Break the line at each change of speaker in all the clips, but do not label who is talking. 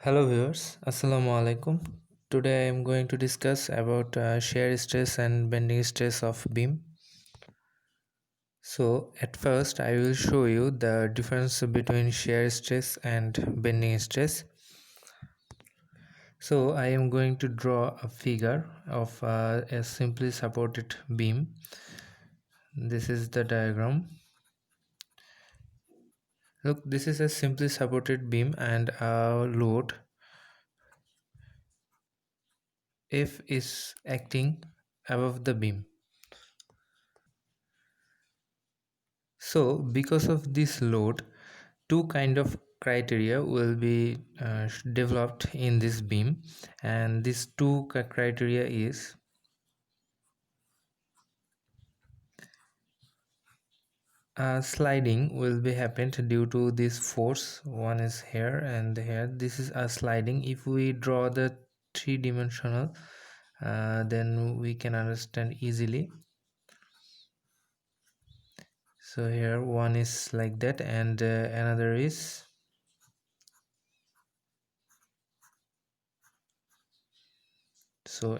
Hello viewers, Assalamu alaikum. Today I am going to discuss about shear stress and bending stress of beam. So at first I will show you the difference between shear stress and bending stress. So I am going to draw a figure of a simply supported beam. This is the diagram. Look, this is a simply supported beam and a load F is acting above the beam. So because of this load, two kind of criteria will be developed in this beam, and these two criteria is sliding will be happened due to this force. One is here and here. This is a sliding. If we draw the three-dimensional, then we can understand easily. So here one is like that, and another is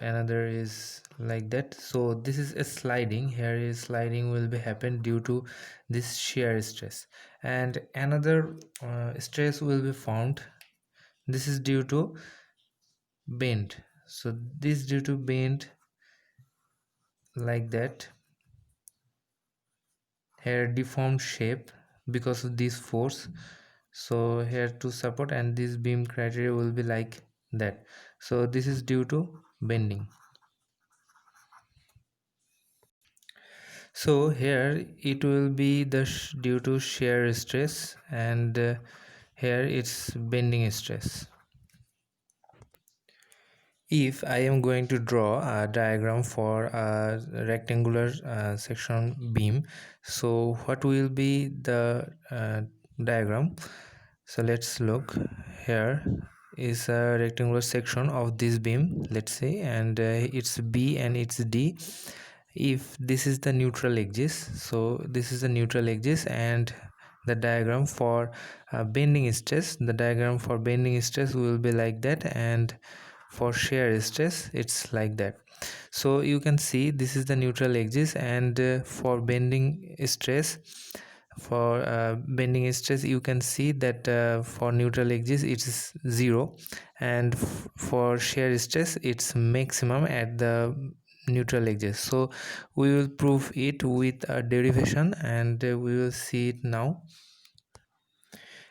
another is like that. So this is a sliding. Here is sliding will be happen due to this shear stress, and another stress will be found. This is due to bend. So this due to bend like that. Here deformed shape because of this force. So here to support, and this beam criteria will be like that. So this is due to bending. So here it will be due to shear stress, and here it's bending stress. If I am going to draw a diagram for a rectangular section beam, so what will be the diagram? So let's look. Here is a rectangular section of this beam, let's say, and it's B and it's D. If this is the neutral axis, so this is the neutral axis, and the diagram for bending stress, the diagram for bending stress will be like that, and for shear stress it's like that. So you can see this is the neutral axis, and for bending stress, you can see that for neutral axis it's 0, and for shear stress it's maximum at the neutral axis. So we will prove it with a derivation, and we will see it now.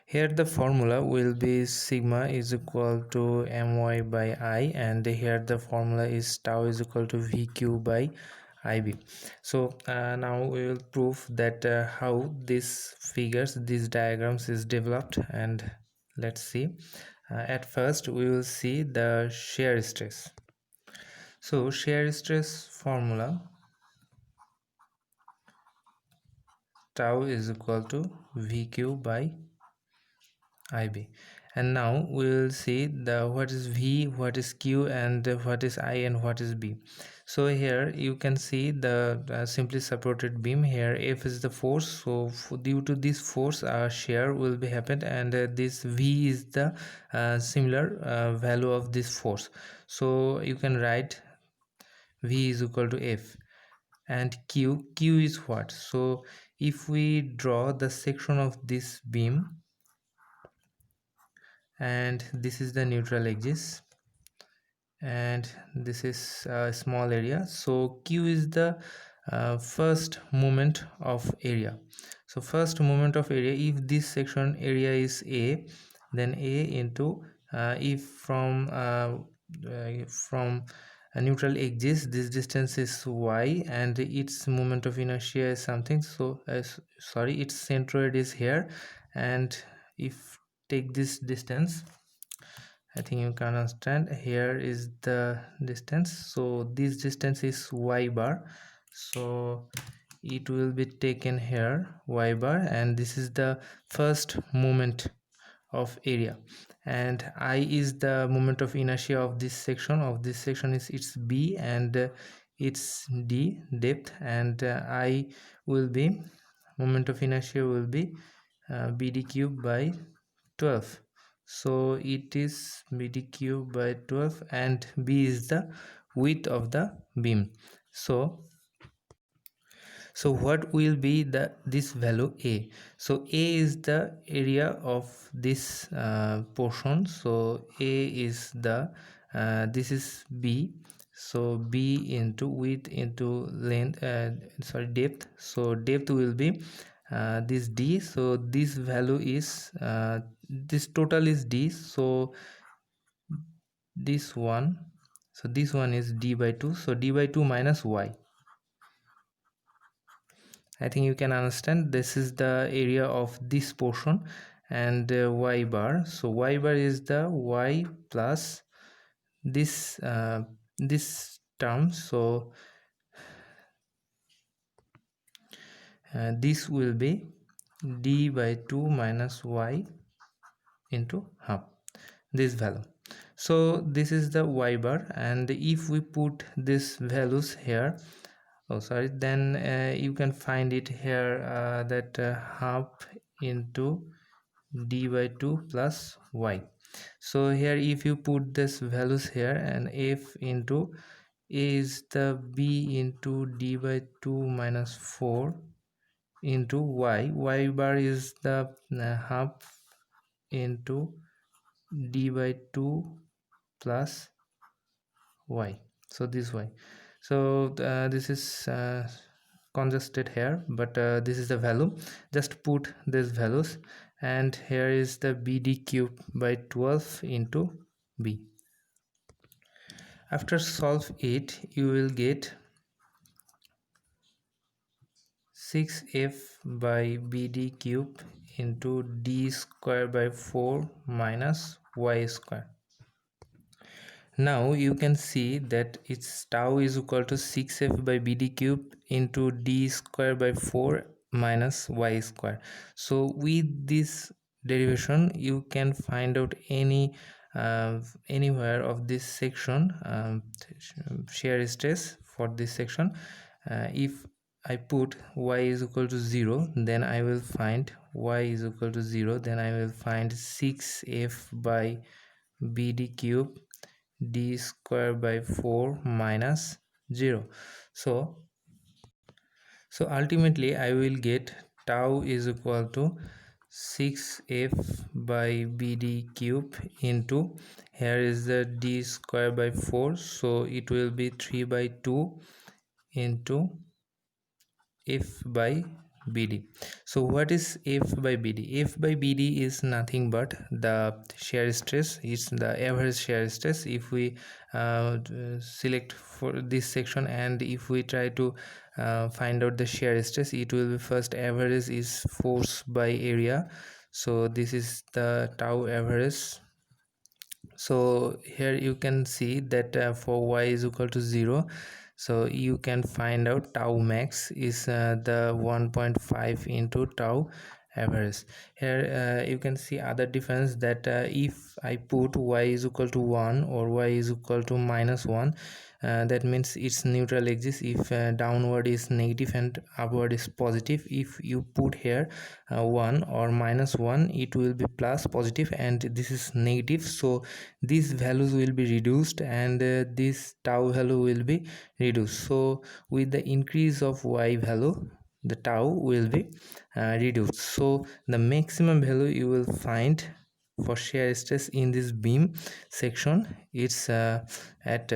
Here the formula will be sigma is equal to my by I, and here the formula is tau is equal to vq by ib. So now we will prove that how these diagrams is developed, and let's see. At first we will see the shear stress. So shear stress formula, tau is equal to vq by ib. And now we will see the what is v, what is q, and what is I, and what is b. So here you can see the simply supported beam. Here F is the force, so due to this force shear will be happened, and this v is the similar value of this force. So you can write v is equal to F, and q is what? So if we draw the section of this beam, and this is the neutral axis, and this is a small area, so q is the first moment of area. So first moment of area, if this section area is a, then a into if from a neutral axis this distance is y, and its moment of inertia is something, so sorry, its centroid is here, and if take this distance, I think you can understand. Here is the distance, so this distance is y bar, so it will be taken here y bar, and this is the first moment of area, and I is the moment of inertia of this section. Is its b, and its d depth, and I will be moment of inertia will be bd cube by 12. so it is BD cube by 12, and B is the width of the beam. So what will be this value A? So A is the area of this portion. So A is the this is B. So B into width into length, sorry, depth. So depth will be this D. So this value is this total is D. So this one, so this one is D by 2. So D by 2 minus Y. I think you can understand this is the area of this portion, and Y bar. So Y bar is the Y plus this this term. So this will be D by 2 minus Y into half this value. So this is the Y bar, and if we put these values here, oh sorry, then you can find it here that half into D by 2 plus Y. So here if you put this values here, and F into A is the B into D by 2 minus 4 into Y bar is the half into D by 2 plus Y. So this Y. So this is congested here, but this is the value. Just put these values, and here is the BD cube by 12 into B. After solve it, you will get 6F by BD cube into D square by 4 minus Y square. Now you can see that its tau is equal to 6F by BD cube into D square by 4 minus Y square. So with this derivation you can find out anywhere of this section shear stress for this section. If I put Y is equal to 0, then I will find Y is equal to 0, then I will find 6F by BD cube D square by 4 minus 0. So ultimately I will get tau is equal to 6F by BD cube into, here is the D square by 4, so it will be 3 by 2 into F by BD. So what is F by BD? F by BD is nothing but the shear stress. It's the average shear stress. If we select for this section, and if we try to find out the shear stress, it will be first average is force by area. So this is the tau average. So here you can see that for Y is equal to 0, so you can find out tau max is the 1.5 into tau average. Here you can see other difference that if I put Y is equal to 1 or Y is equal to minus 1, that means its neutral axis. If downward is negative and upward is positive, if you put here 1 or minus 1, it will be plus positive, and this is negative, so these values will be reduced, and this tau value will be reduced. So with the increase of Y value, the tau will be reduced. So the maximum value you will find for shear stress in this beam section, it's at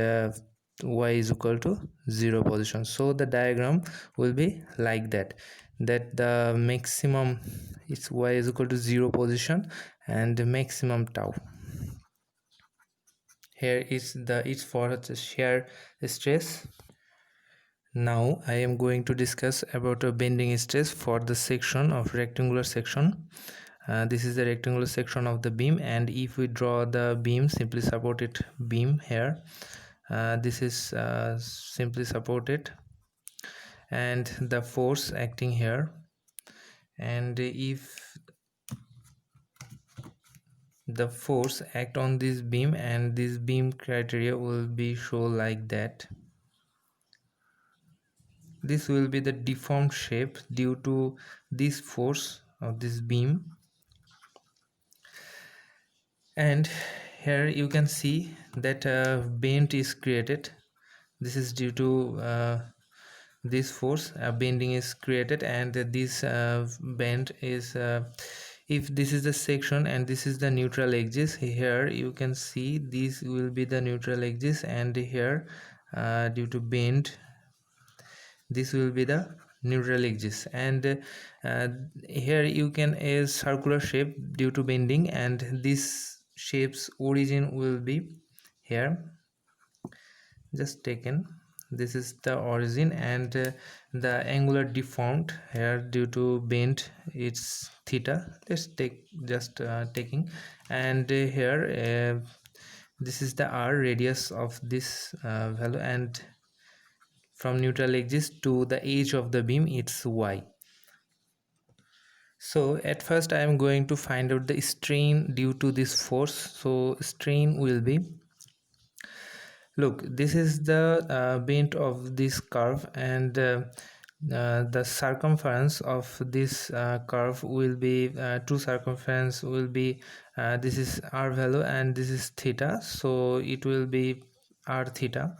Y is equal to 0 position. So the diagram will be like that the maximum is Y is equal to 0 position, and the maximum tau here is it's for the shear stress. Now I am going to discuss about a bending stress for the section of rectangular section. This is the rectangular section of the beam, and if we draw the beam, simply supported beam here, this is simply supported, and the force acting here, and if the force act on this beam, and this beam criteria will be shown like that. This will be the deformed shape due to this force of this beam. And here you can see that bend is created. This is due to this force. Bending is created, and this bend is if this is the section and this is the neutral axis, here you can see this will be the neutral axis, and here due to bend this will be the neutral axis, and here you can a circular shape due to bending, and this shape's origin will be here just taken. This is the origin, and the angular deformed here due to bend, it's theta. Let's take just taking, and here this is the r radius of this value, and from neutral axis to the edge of the beam it's y. So at first I am going to find out the strain due to this force. So strain will be, look, this is the bend of this curve, and the circumference of this curve will be two circumference will be this is r value and this is theta, so it will be r theta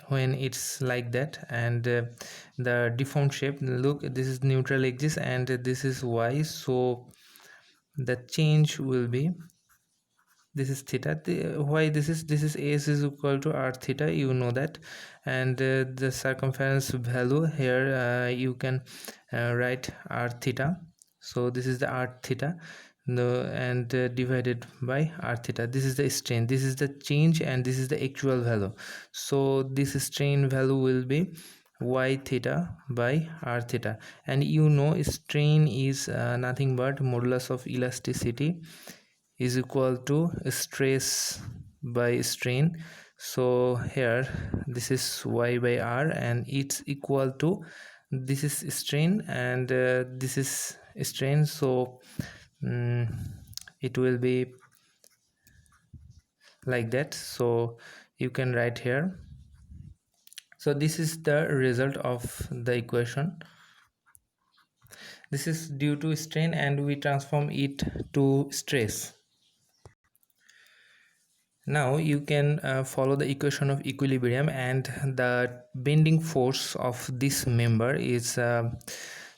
when it's like that. And the deformed shape, look, this is neutral axis and this is y, so the change will be, this is theta. Why this is s is equal to r theta, you know that. And the circumference value here you can write r theta, so this is the r theta, no, and divided by r theta. This is the strain, this is the change, and this is the actual value. So this strain value will be y theta by r theta, and you know strain is nothing but modulus of elasticity is equal to stress by strain. So here this is y by r, and it's equal to, this is strain and this is strain, so it will be like that. So you can write here. So this is the result of the equation. This is due to strain, and we transform it to stress. Now you can follow the equation of equilibrium, and the bending force of this member is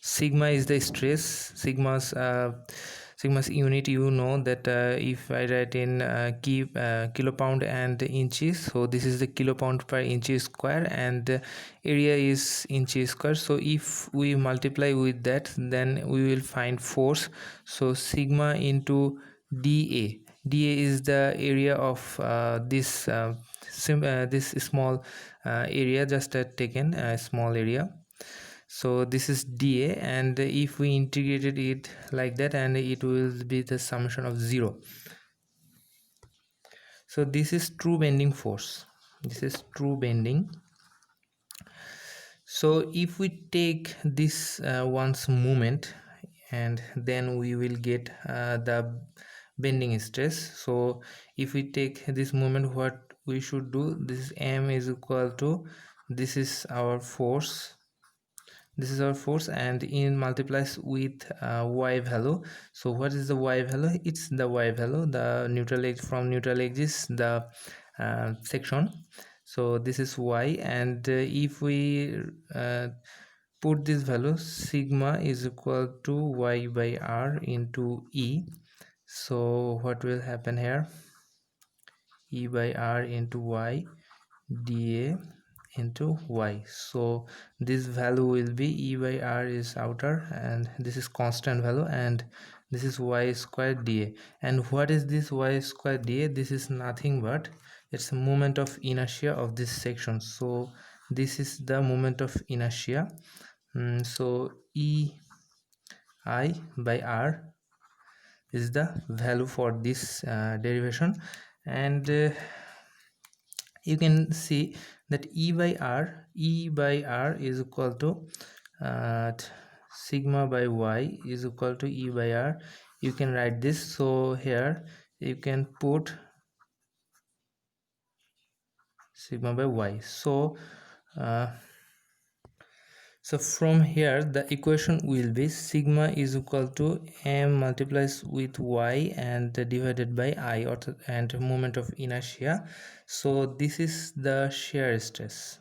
sigma is the stress. Sigma's unit, you know that if I write in kilopound and inches, so this is the kilopound per inch square, and area is inch square. So if we multiply with that, then we will find force. So sigma into dA. dA is the area of this this small area, just taken a small area. So this is dA, and if we integrated it like that, and it will be the summation of 0. So this is true bending force, this is true bending. So if we take this one's moment, and then we will get the bending stress. So if we take this moment, what we should do, this is m is equal to, this is our force, this is our force, and in multiplies with y value. So what is the y value? It's the y value, the neutral edge, from neutral axis, the section. So this is y, and if we put this value, sigma is equal to y by r into E. So what will happen here? E by r into y dA into y. So this value will be, E by r is outer, and this is constant value, and this is y squared dA. And what is this y squared dA? This is nothing but it's a moment of inertia of this section. So this is the moment of inertia. So E I by r is the value for this derivation, and you can see that E by r is equal to sigma by y is equal to E by r. You can write this. So here you can put sigma by y. So So from here the equation will be sigma is equal to m multiplies with y and divided by I, and moment of inertia. So this is the shear stress.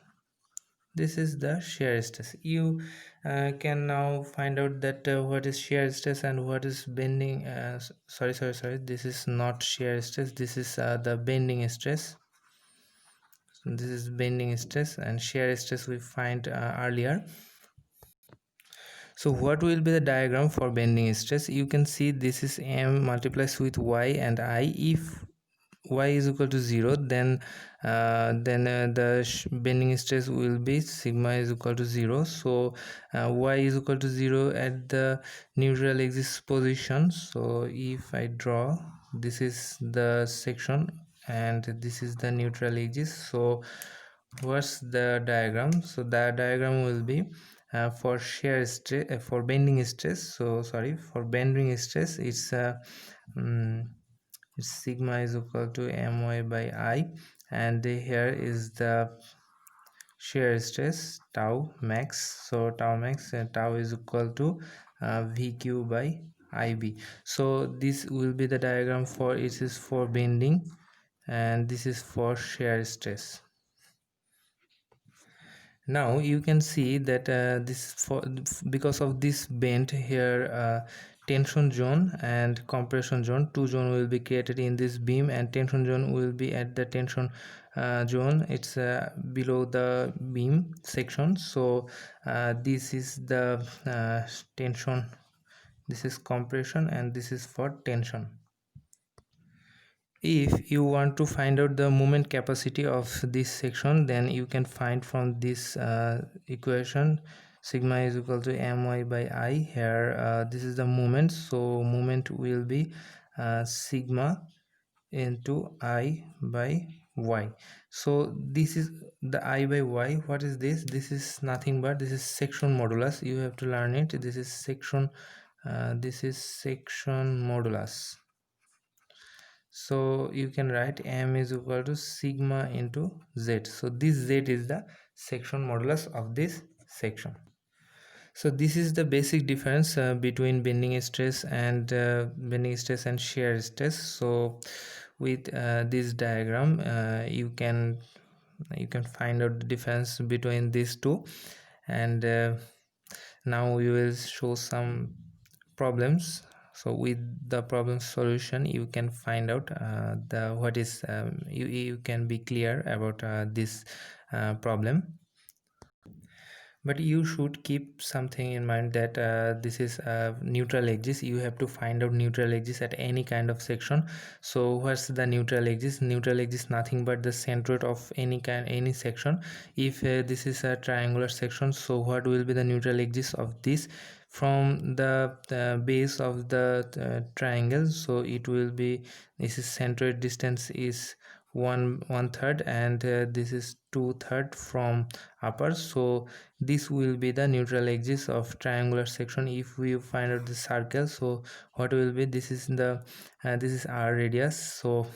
This is the shear stress. You can now find out that what is shear stress and what is bending. Sorry, this is not shear stress, this is the bending stress. So this is bending stress, and shear stress we find earlier. So what will be the diagram for bending stress? You can see this is m multiplies with y and I. If y is equal to 0, then the bending stress will be sigma is equal to 0. So y is equal to 0 at the neutral axis position. So if I draw, this is the section and this is the neutral axis. So what's the diagram? So the diagram will be for shear stress, for bending stress. So sorry, for bending stress, it's sigma is equal to my by I, and here is the shear stress tau max. So tau max and tau is equal to vq by ib. So this will be the diagram for it is for bending, and this is for shear stress. Now you can see that this for because of this bend here, tension zone and compression zone, two zone will be created in this beam, and tension zone will be at the tension zone, it's below the beam section. So this is the tension, this is compression, and this is for tension. If you want to find out the moment capacity of this section, then you can find from this equation sigma is equal to my by I. Here this is the moment, so moment will be sigma into I by y. So this is the I by y. What is this? This is nothing but this is section modulus. You have to learn it. This is section modulus. So you can write m is equal to sigma into z. So this z is the section modulus of this section. So this is the basic difference between bending stress and shear stress. So with this diagram you can find out the difference between these two, and now we will show some problems. So with the problem solution you can find out the what is you can be clear about this problem. But you should keep something in mind that this is neutral axis. You have to find out neutral axis at any kind of section. So what's the neutral axis? Neutral axis nothing but the centroid of any section. If this is a triangular section, so what will be the neutral axis of this? From the base of the triangle, so it will be, this is centroid distance is one third, and this is 2/3 from upper. So this will be the neutral axis of triangular section. If we find out the circle, so what will be, this is the this is our radius. So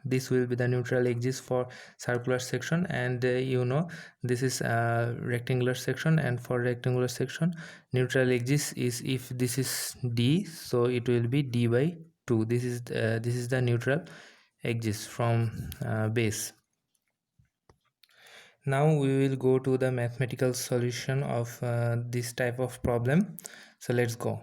this will be the neutral axis for circular section, and you know, this is a rectangular section, and for rectangular section neutral axis is, if this is d, so it will be d by 2. This is the neutral axis from base. Now we will go to the mathematical solution of this type of problem. So let's go.